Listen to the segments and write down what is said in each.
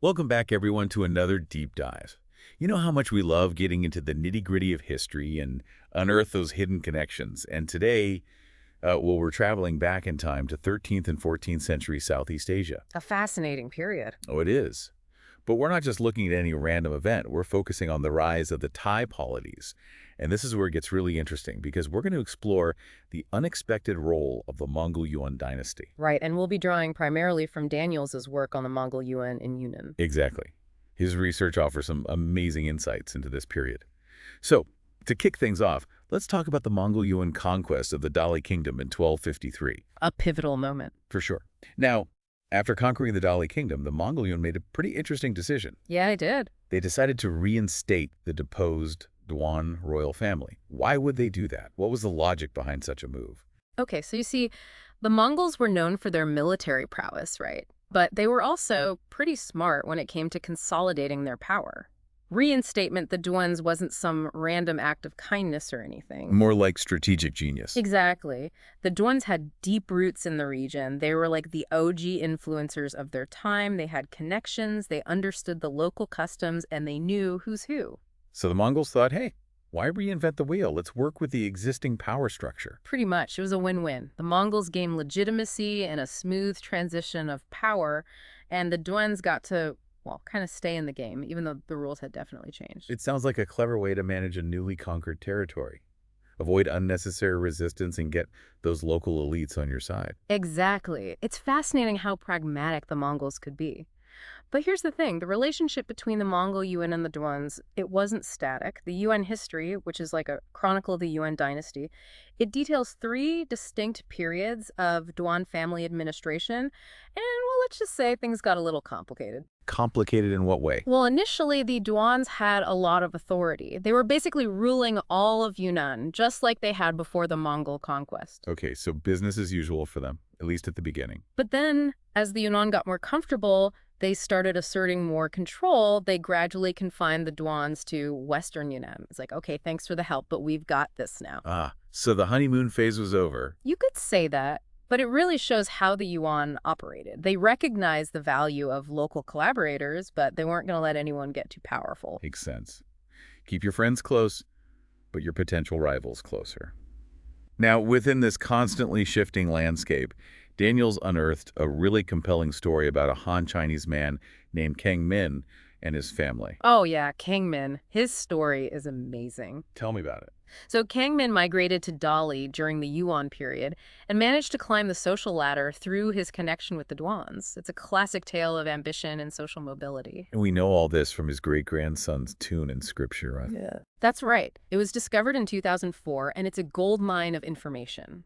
Welcome back, everyone, to another deep dive. You know how much we love getting into the nitty-gritty of history and unearth those hidden connections. And today, we're traveling back in time to 13th and 14th century Southeast Asia. A fascinating period. Oh, it is. But we're not just looking at any random event. We're focusing on the rise of the Tai polities. And this is where it gets really interesting because we're going to explore the unexpected role of the Mongol Yuan dynasty. Right, and we'll be drawing primarily from Daniels's work on the Mongol Yuan in Yunnan. Exactly. His research offers some amazing insights into this period. So, to kick things off, let's talk about the Mongol Yuan conquest of the Dali Kingdom in 1253. A pivotal moment. For sure. Now, after conquering the Dali Kingdom, the Mongol Yuan made a pretty interesting decision. Yeah, I did. They decided to reinstate the deposed Duan royal family. Why would they do that? What was the logic behind such a move? Okay, so you see, the Mongols were known for their military prowess, right? But they were also pretty smart when it came to consolidating their power. Reinstatement, the Duans wasn't some random act of kindness or anything. More like strategic genius. Exactly. The Duans had deep roots in the region. They were like the OG influencers of their time. They had connections, they understood the local customs, and they knew who's who. So the Mongols thought, hey, why reinvent the wheel? Let's work with the existing power structure. Pretty much. It was a win-win. The Mongols gained legitimacy and a smooth transition of power, and the Duans got to, well, kind of stay in the game, even though the rules had definitely changed. It sounds like a clever way to manage a newly conquered territory. Avoid unnecessary resistance and get those local elites on your side. Exactly. It's fascinating how pragmatic the Mongols could be. But here's the thing, the relationship between the Mongol Yuan and the Duans, it wasn't static. The Yuan History, which is like a chronicle of the Yuan dynasty, it details 3 distinct periods of Duan family administration, and well, let's just say things got a little complicated. Complicated in what way? Well, initially, the Duans had a lot of authority. They were basically ruling all of Yunnan, just like they had before the Mongol conquest. Okay, so business as usual for them, at least at the beginning. But then, as the Yunnan got more comfortable, they started asserting more control. They gradually confined the Duans to Western Yunnan. It's like, okay, thanks for the help, but we've got this now. Ah, so the honeymoon phase was over. You could say that, but it really shows how the Yuan operated. They recognized the value of local collaborators, but they weren't going to let anyone get too powerful. Makes sense. Keep your friends close, but your potential rivals closer. Now, within this constantly shifting landscape, Daniels unearthed a really compelling story about a Han Chinese man named Kang Min and his family. Oh yeah, Kang Min. His story is amazing. Tell me about it. So Kang Min migrated to Dali during the Yuan period and managed to climb the social ladder through his connection with the Duans. It's a classic tale of ambition and social mobility. And we know all this from his great-grandson's tomb in scripture, right? Yeah. That's right. It was discovered in 2004, and it's a gold mine of information.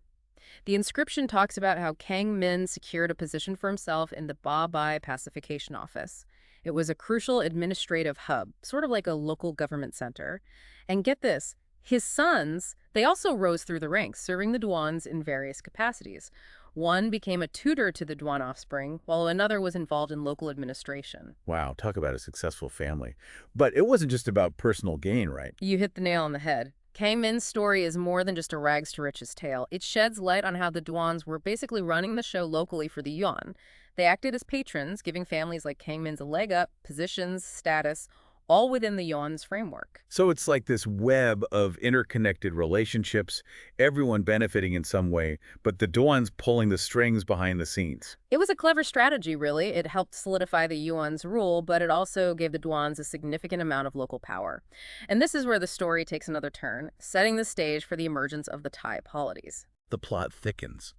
The inscription talks about how Kang Min secured a position for himself in the Ba Pacification Office. It was a crucial administrative hub, sort of like a local government center. And get this, his sons, they also rose through the ranks, serving the Duans in various capacities. One became a tutor to the Duan offspring, while another was involved in local administration. Wow, talk about a successful family. But it wasn't just about personal gain, right? You hit the nail on the head. Kang Min's story is more than just a rags to riches tale. It sheds light on how the Duans were basically running the show locally for the Yuan. They acted as patrons, giving families like Kang Min's a leg up, positions, status, all within the Yuan's framework. So it's like this web of interconnected relationships, everyone benefiting in some way, but the Duan's pulling the strings behind the scenes. It was a clever strategy, really. It helped solidify the Yuan's rule, but it also gave the Duans a significant amount of local power. And this is where the story takes another turn, setting the stage for the emergence of the Tai polities. The plot thickens.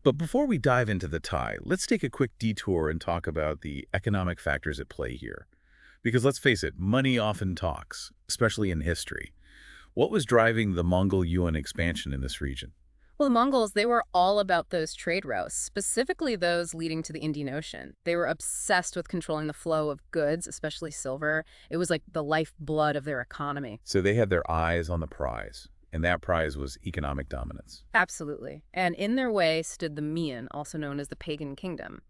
But before we dive into the Tai, let's take a quick detour and talk about the economic factors at play here. Because let's face it, money often talks, especially in history. What was driving the Mongol Yuan expansion in this region? Well, the Mongols, they were all about those trade routes, specifically those leading to the Indian Ocean. They were obsessed with controlling the flow of goods, especially silver. It was like the lifeblood of their economy. So they had their eyes on the prize, and that prize was economic dominance. Absolutely. And in their way stood the Mian, also known as the Pagan Kingdom.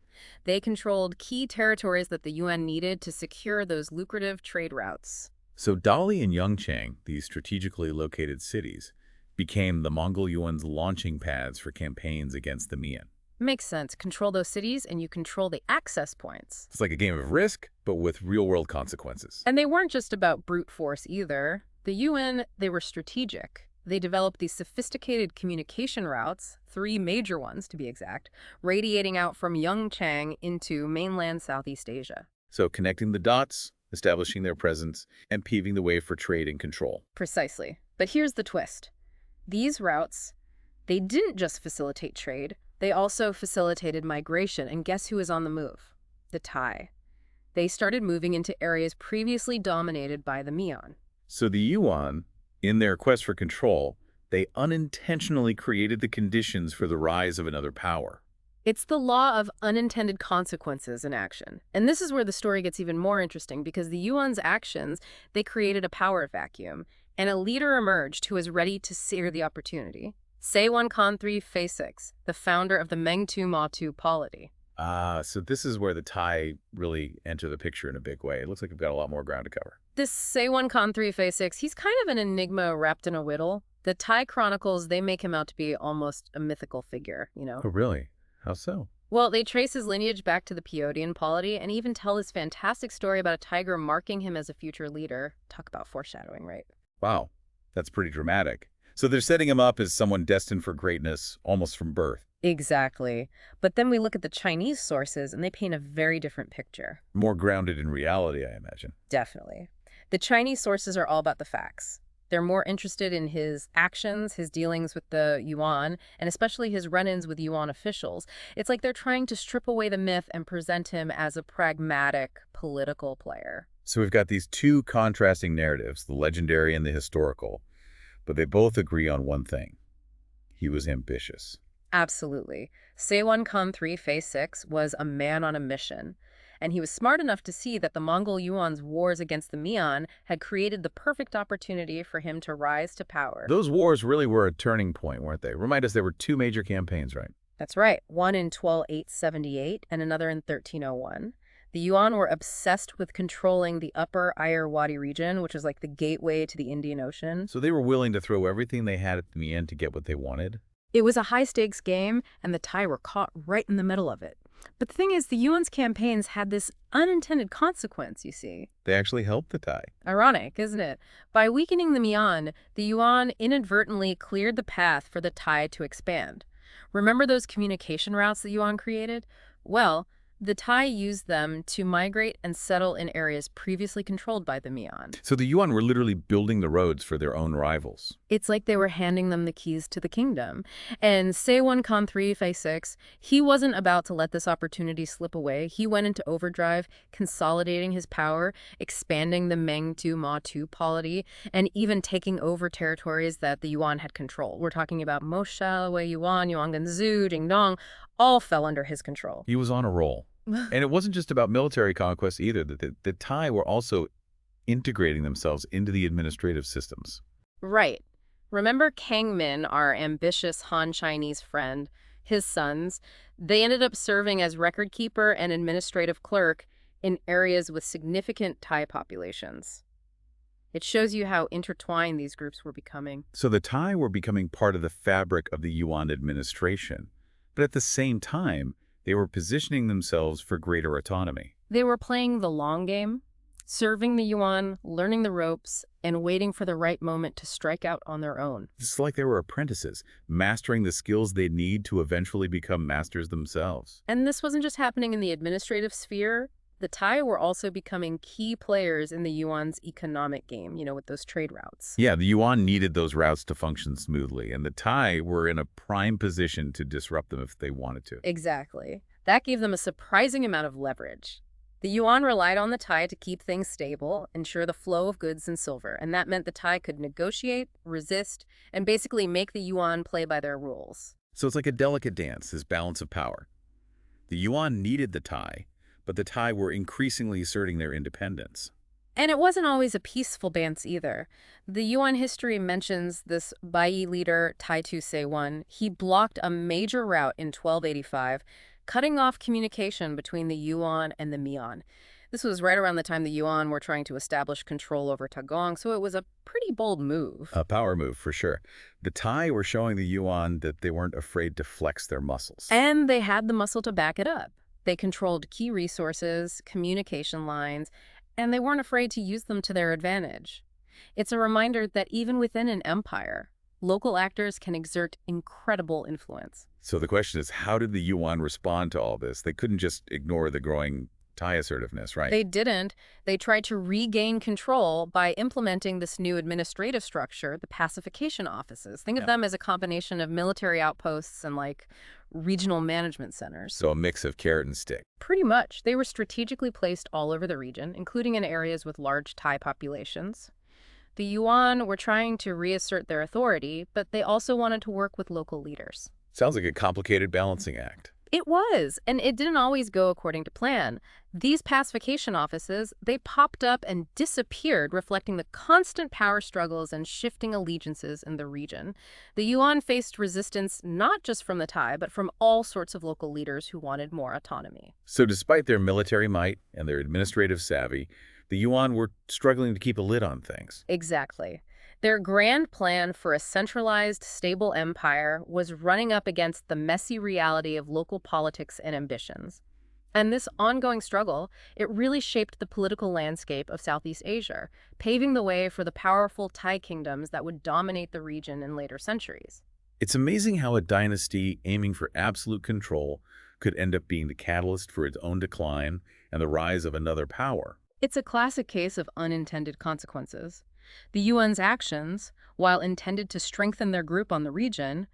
They controlled key territories that the Yuan needed to secure those lucrative trade routes. So Dali and Yongchang, these strategically located cities, became the Mongol Yuan's launching pads for campaigns against the Mian. Makes sense. Control those cities and you control the access points. It's like a game of Risk, but with real-world consequences. And they weren't just about brute force either. The Yuan, they were strategic. They developed these sophisticated communication routes, 3 major ones to be exact, radiating out from Yongchang into mainland Southeast Asia. So connecting the dots, establishing their presence, and paving the way for trade and control. Precisely. But here's the twist. These routes, they didn't just facilitate trade, they also facilitated migration, and guess who is on the move? The Tai. They started moving into areas previously dominated by the Mian. So the Yuan, in their quest for control, they unintentionally created the conditions for the rise of another power. It's the law of unintended consequences in action. And this is where the story gets even more interesting because the Yuan's actions, they created a power vacuum, and a leader emerged who was ready to seize the opportunity. Säiwän 6, the founder of the Mäng2 Maaw2 polity. So this is where the Tai really enter the picture in a big way. It looks like we've got a lot more ground to cover. This Säiwän 6, he's kind of an enigma wrapped in a riddle. The Tai chronicles, they make him out to be almost a mythical figure, you know. Oh, really? How so? Well, they trace his lineage back to the Peodian polity and even tell this fantastic story about a tiger marking him as a future leader. Talk about foreshadowing, right? Wow, that's pretty dramatic. So they're setting him up as someone destined for greatness almost from birth. Exactly. But then we look at the Chinese sources and they paint a very different picture. More grounded in reality, I imagine. Definitely. The Chinese sources are all about the facts. They're more interested in his actions, his dealings with the Yuan, and especially his run-ins with Yuan officials. It's like they're trying to strip away the myth and present him as a pragmatic political player. So we've got these 2 contrasting narratives, the legendary and the historical, but they both agree on one thing. He was ambitious. Absolutely. Säiwän 6 was a man on a mission. And he was smart enough to see that the Mongol Yuan's wars against the Mian had created the perfect opportunity for him to rise to power. Those wars really were a turning point, weren't they? Remind us, there were 2 major campaigns, right? That's right. One in 1278 and another in 1301. The Yuan were obsessed with controlling the Upper Ayeyarwaddy region, which is like the gateway to the Indian Ocean. So they were willing to throw everything they had at the Mian to get what they wanted? It was a high-stakes game, and the Tai were caught right in the middle of it. But the thing is, the Yuan's campaigns had this unintended consequence, you see. They actually helped the Tai. Ironic, isn't it? By weakening the Mian, the Yuan inadvertently cleared the path for the Tai to expand. Remember those communication routes the Yuan created? Well, the Tai used them to migrate and settle in areas previously controlled by the Mian. So the Yuan were literally building the roads for their own rivals. It's like they were handing them the keys to the kingdom. And Säiwän 6, he wasn't about to let this opportunity slip away. He went into overdrive, consolidating his power, expanding the Mäng2 Maaw2 polity, and even taking over territories that the Yuan had controlled. We're talking about Moshal, Wei Yuan, Yuanganzhou, Jingdong, all fell under his control. He was on a roll. And it wasn't just about military conquest either. The Tai were also integrating themselves into the administrative systems. Right. Remember Kang Min, our ambitious Han Chinese friend, his sons? They ended up serving as record keeper and administrative clerk in areas with significant Tai populations. It shows you how intertwined these groups were becoming. So the Tai were becoming part of the fabric of the Yuan administration. But at the same time, they were positioning themselves for greater autonomy. They were playing the long game, serving the Yuan, learning the ropes, and waiting for the right moment to strike out on their own. It's like they were apprentices, mastering the skills they'd need to eventually become masters themselves. And this wasn't just happening in the administrative sphere. The Tai were also becoming key players in the Yuan's economic game, you know, with those trade routes. Yeah, the Yuan needed those routes to function smoothly, and the Tai were in a prime position to disrupt them if they wanted to. Exactly. That gave them a surprising amount of leverage. The Yuan relied on the Tai to keep things stable, ensure the flow of goods and silver, and that meant the Tai could negotiate, resist, and basically make the Yuan play by their rules. So it's like a delicate dance, this balance of power. The Yuan needed the Tai, but the Tai were increasingly asserting their independence. And it wasn't always a peaceful dance either. The Yuan history mentions this Bai leader, Taitu Säiwän. He blocked a major route in 1285, cutting off communication between the Yuan and the Mian. This was right around the time the Yuan were trying to establish control over Tagong, so it was a pretty bold move. A power move, for sure. The Tai were showing the Yuan that they weren't afraid to flex their muscles. And they had the muscle to back it up. They controlled key resources, communication lines, and they weren't afraid to use them to their advantage. It's a reminder that even within an empire, local actors can exert incredible influence. So the question is, how did the Yuan respond to all this? They couldn't just ignore the growing Tai assertiveness, right? They didn't. They tried to regain control by implementing this new administrative structure, the Pacification Offices. Think of them as a combination of military outposts and regional management centers. So a mix of carrot and stick. Pretty much. They were strategically placed all over the region, including in areas with large Tai populations. The Yuan were trying to reassert their authority, but they also wanted to work with local leaders. Sounds like a complicated balancing act. It was, and it didn't always go according to plan. These pacification offices, they popped up and disappeared, reflecting the constant power struggles and shifting allegiances in the region. The Yuan faced resistance not just from the Tai, but from all sorts of local leaders who wanted more autonomy. So despite their military might and their administrative savvy, the Yuan were struggling to keep a lid on things. Exactly. Their grand plan for a centralized, stable empire was running up against the messy reality of local politics and ambitions. And this ongoing struggle, it really shaped the political landscape of Southeast Asia, paving the way for the powerful Tai kingdoms that would dominate the region in later centuries. It's amazing how a dynasty aiming for absolute control could end up being the catalyst for its own decline and the rise of another power. It's a classic case of unintended consequences. The Yuan's actions, while intended to strengthen their grip on the region,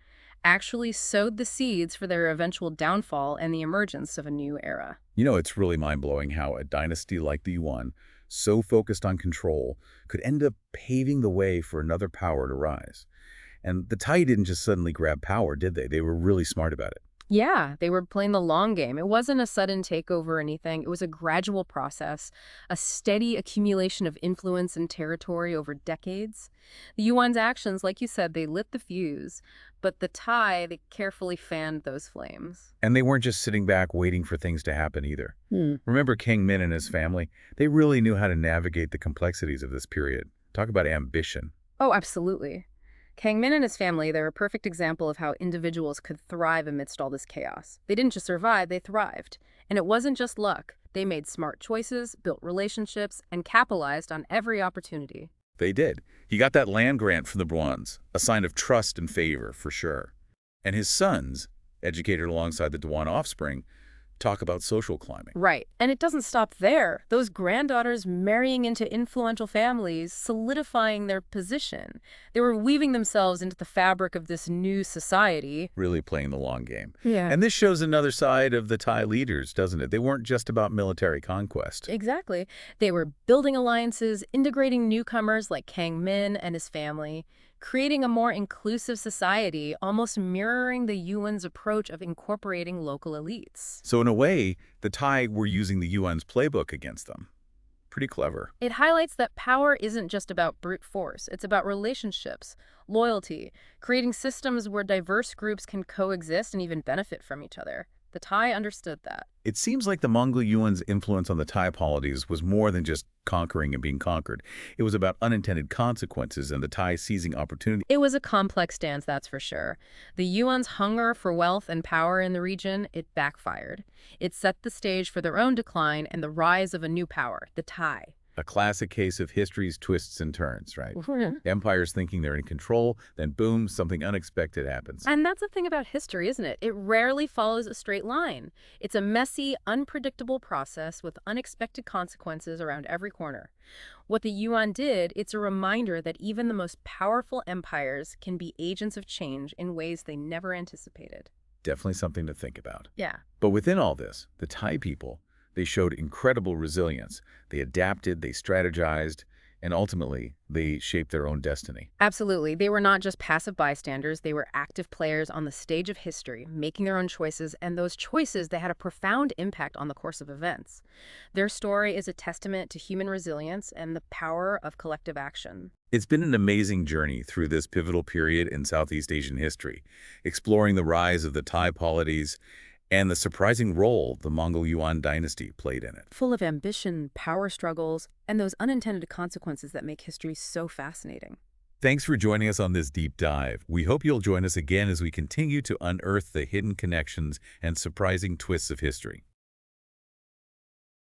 actually sowed the seeds for their eventual downfall and the emergence of a new era. You know, it's really mind-blowing how a dynasty like the Yuan, so focused on control, could end up paving the way for another power to rise. And the Tai didn't just suddenly grab power, did they? They were really smart about it. Yeah, they were playing the long game. It wasn't a sudden takeover or anything. It was a gradual process, a steady accumulation of influence and territory over decades. The Yuan's actions, like you said, they lit the fuse, but the Tai, they carefully fanned those flames. And they weren't just sitting back waiting for things to happen either. Remember King Mian and his family? They really knew how to navigate the complexities of this period. Talk about ambition. Oh, absolutely. King Mian and his family, they're a perfect example of how individuals could thrive amidst all this chaos. They didn't just survive, they thrived. And it wasn't just luck. They made smart choices, built relationships, and capitalized on every opportunity. They did. He got that land grant from the Duans, a sign of trust and favor, for sure. And his sons, educated alongside the Duan offspring, talk about social climbing. Right. And it doesn't stop there. Those granddaughters marrying into influential families, solidifying their position. They were weaving themselves into the fabric of this new society. Really playing the long game. Yeah. And this shows another side of the Tai leaders, doesn't it? They weren't just about military conquest. Exactly. They were building alliances, integrating newcomers like King Mian and his family, creating a more inclusive society, almost mirroring the Yuan's approach of incorporating local elites. So in a way, the Tai were using the Yuan's playbook against them. Pretty clever. It highlights that power isn't just about brute force. It's about relationships, loyalty, creating systems where diverse groups can coexist and even benefit from each other. The Tai understood that. It seems like the Mongol Yuan's influence on the Tai polities was more than just conquering and being conquered. It was about unintended consequences and the Tai seizing opportunity. It was a complex dance, that's for sure. The Yuan's hunger for wealth and power in the region, it backfired. It set the stage for their own decline and the rise of a new power, the Tai. A classic case of history's twists and turns, right? Empires thinking they're in control, then boom, something unexpected happens. And that's the thing about history, isn't it? It rarely follows a straight line. It's a messy, unpredictable process with unexpected consequences around every corner. What the Yuan did, it's a reminder that even the most powerful empires can be agents of change in ways they never anticipated. Definitely something to think about. Yeah. But within all this, the Tai people, they showed incredible resilience. They adapted, they strategized, and ultimately, they shaped their own destiny. Absolutely. They were not just passive bystanders. They were active players on the stage of history, making their own choices, and those choices, they had a profound impact on the course of events. Their story is a testament to human resilience and the power of collective action. It's been an amazing journey through this pivotal period in Southeast Asian history, exploring the rise of the Tai polities and the surprising role the Mongol Yuan dynasty played in it. Full of ambition, power struggles, and those unintended consequences that make history so fascinating. Thanks for joining us on this deep dive. We hope you'll join us again as we continue to unearth the hidden connections and surprising twists of history.